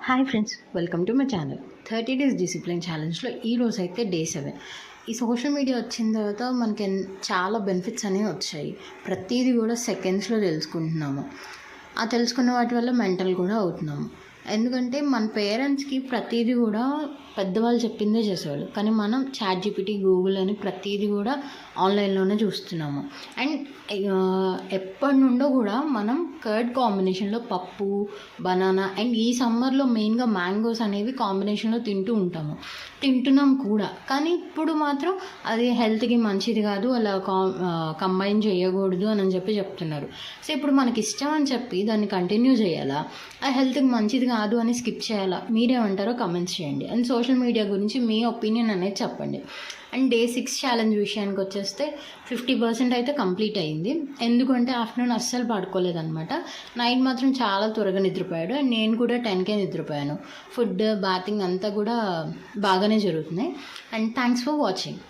Hi friends, welcome to my channel. 30 days discipline ఛాలెంజ్లో ఈరోజు అయితే డే 7. ఈ సోషల్ మీడియా వచ్చిన తర్వాత మనకి చాలా బెనిఫిట్స్ అనేవి వచ్చాయి. ప్రతిదీ కూడా సెకండ్స్లో తెలుసుకుంటున్నాము. ఆ తెలుసుకున్న వాటి వల్ల మెంటల్ కూడా అవుతున్నాము. ఎందుకంటే మన పేరెంట్స్కి ప్రతిదీ కూడా పెద్దవాళ్ళు చెప్పిందే చేసేవాళ్ళు, కానీ మనం చాట్‌జీపీటీ, గూగుల్ అని ప్రతిదీ కూడా ఆన్లైన్లోనే చూస్తున్నాము. అండ్ ఎప్పటి నుండో కూడా మనం కర్డ్ కాంబినేషన్లో పప్పు, బనానా అండ్ ఈ సమ్మర్లో మెయిన్గా మ్యాంగోస్ అనేవి కాంబినేషన్లో తింటున్నాం కూడా. కానీ ఇప్పుడు మాత్రం అది హెల్త్కి మంచిది కాదు, అలా కంబైన్ చేయకూడదు అని చెప్తున్నారు. సో ఇప్పుడు మనకి ఇష్టం అని చెప్పి దాన్ని కంటిన్యూ చేయాలా, ఆ హెల్త్కి మంచిది కాదు అని స్కిప్ చేయాలా? మీరేమంటారో కమెంట్స్ చేయండి. అండ్ సోషల్ మీడియా గురించి మీ ఒపీనియన్ అనేది చెప్పండి. అండ్ డే 6 ఛాలెంజ్ విషయానికి వచ్చేస్తే 50% అయితే కంప్లీట్ అయింది. ఎందుకంటే ఆఫ్టర్నూన్ అస్సలు పడుకోలేదనమాట. నైట్ మాత్రం చాలా త్వరగా నిద్రపోయాడు. అండ్ నేను కూడా 10కే నిద్రపోయాను. ఫుడ్, బాతింగ్ అంతా కూడా బాగానే జరుగుతున్నాయి. And thanks for watching.